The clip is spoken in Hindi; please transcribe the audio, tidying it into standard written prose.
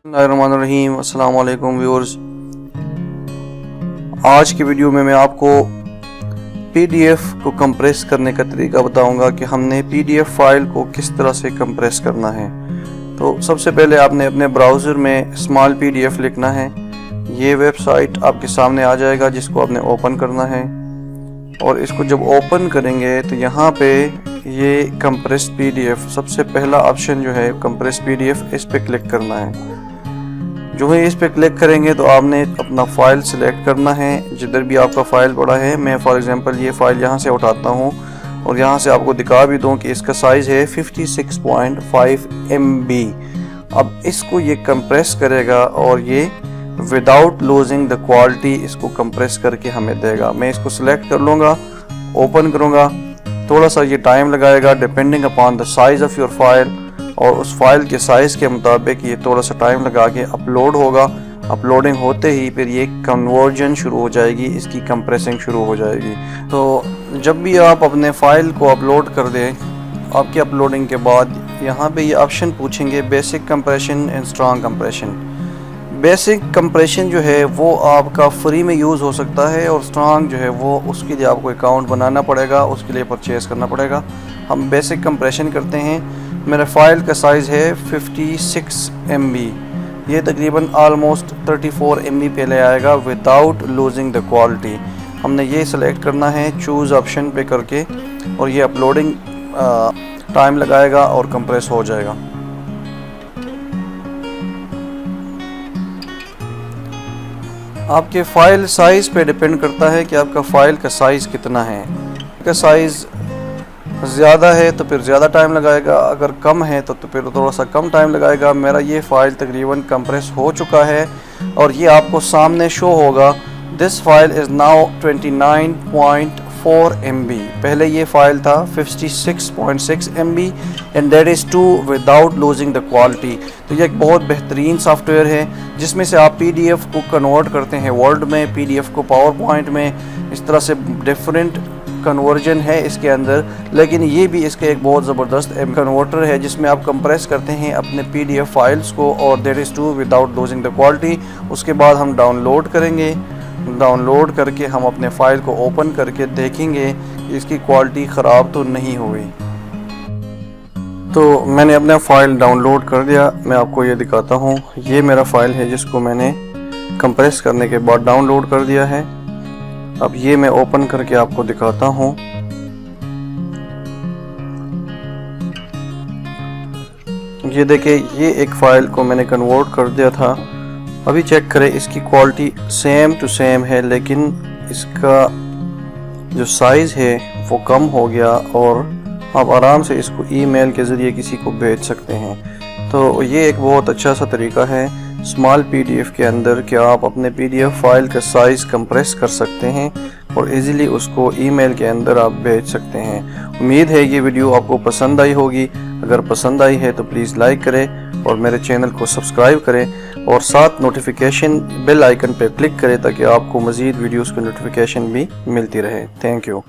बिस्मिल्लाहिर्रहमानिर्रहीम। अस्सलाम वालेकुम व्यूअर्स। आज की वीडियो में मैं आपको पीडीएफ को कंप्रेस करने का तरीका बताऊंगा कि हमने पीडीएफ फाइल को किस तरह से कंप्रेस करना है। तो सबसे पहले आपने अपने ब्राउज़र में स्मॉल पीडीएफ लिखना है। ये वेबसाइट आपके सामने आ जाएगा जिसको आपने ओपन करना है, और इसको जब ओपन करेंगे तो यहाँ पे ये कंप्रेस पीडीएफ सबसे पहला ऑप्शन जो है कंप्रेस पीडीएफ, इस पे क्लिक करना है। जो है इस पे क्लिक करेंगे तो आपने अपना फ़ाइल सिलेक्ट करना है जिधर भी आपका फ़ाइल पड़ा है। मैं फॉर एग्जांपल ये फ़ाइल यहाँ से उठाता हूँ और यहाँ से आपको दिखा भी दूँ कि इसका साइज़ है 56.5 MB। अब इसको ये कंप्रेस करेगा और ये विदाउट लूजिंग द क्वालिटी इसको कंप्रेस करके हमें देगा। मैं इसको सिलेक्ट कर लूँगा, ओपन करूँगा। थोड़ा सा ये टाइम लगाएगा depending upon the size of your file, और उस फाइल के साइज़ के मुताबिक ये थोड़ा सा टाइम लगा के अपलोड होगा। अपलोडिंग होते ही फिर ये कन्वर्जन शुरू हो जाएगी, इसकी कंप्रेसिंग शुरू हो जाएगी। तो जब भी आप अपने फ़ाइल को अपलोड कर दें, आपकी अपलोडिंग के बाद यहाँ पे ये ऑप्शन पूछेंगे basic compression and strong compression. Basic compression जो है वो आपका फ्री में यूज़ हो सकता है, और स्ट्रॉन्ग जो है वो उसके लिए आपको अकाउंट बनाना पड़ेगा, उसके लिए परचेज़ करना पड़ेगा। हम बेसिक कंप्रेशन करते हैं। मेरे फ़ाइल का साइज़ है 56 MB। ये तकरीबन आलमोस्ट 34 MB पहले आएगा विदाउट लूजिंग द क्वालिटी। हमने ये सिलेक्ट करना है चूज़ ऑप्शन पे करके, और ये अपलोडिंग टाइम लगाएगा और कंप्रेस हो जाएगा। आपके फ़ाइल साइज़ पे डिपेंड करता है कि आपका फ़ाइल का साइज़ कितना है। का साइज़ ज़्यादा है तो फिर ज़्यादा टाइम लगाएगा, अगर कम है तो फिर थोड़ा सा कम टाइम लगाएगा। मेरा ये फ़ाइल तकरीबन कंप्रेस हो चुका है और ये आपको सामने शो होगा। This file is now 29.4 MB। पहले ये फ़ाइल था 56.6 MB and that is too without losing the quality. तो ये एक बहुत बेहतरीन सॉफ्टवेयर है जिसमें से आप पीडीएफ को कन्वर्ट करते हैं वर्ड में, पीडीएफ को पावर पॉइंट में। इस तरह से डिफरेंट कन्वर्जन है इसके अंदर, लेकिन ये भी इसका एक बहुत ज़बरदस्त कन्वर्टर है जिसमें आप कंप्रेस करते हैं अपने पीडीएफ फाइल्स को, और that is too without losing the quality. उसके बाद हम डाउनलोड करेंगे। डाउनलोड करके हम अपने फ़ाइल को ओपन करके देखेंगे कि इसकी क्वालिटी ख़राब तो नहीं हुई। तो मैंने अपना फ़ाइल डाउनलोड कर दिया, मैं आपको ये दिखाता हूँ। ये मेरा फ़ाइल है जिसको मैंने कंप्रेस करने के बाद डाउनलोड कर दिया है। अब ये मैं ओपन करके आपको दिखाता हूँ। ये देखिए, ये एक फ़ाइल को मैंने कन्वर्ट कर दिया था। अभी चेक करें, इसकी क्वालिटी सेम टू सेम है, लेकिन इसका जो साइज़ है वो कम हो गया, और आप आराम से इसको ईमेल के ज़रिए किसी को भेज सकते हैं। तो ये एक बहुत अच्छा सा तरीका है स्मॉल पीडीएफ के अंदर कि आप अपने पीडीएफ फाइल का साइज़ कंप्रेस कर सकते हैं और इजीली उसको ईमेल के अंदर आप भेज सकते हैं। उम्मीद है ये वीडियो आपको पसंद आई होगी। अगर पसंद आई है तो प्लीज़ लाइक करें और मेरे चैनल को सब्सक्राइब करें, और साथ नोटिफिकेशन बेल आइकन पर क्लिक करें ताकि आपको मज़ीद वीडियोज़ की नोटिफिकेशन भी मिलती रहे। Thank you.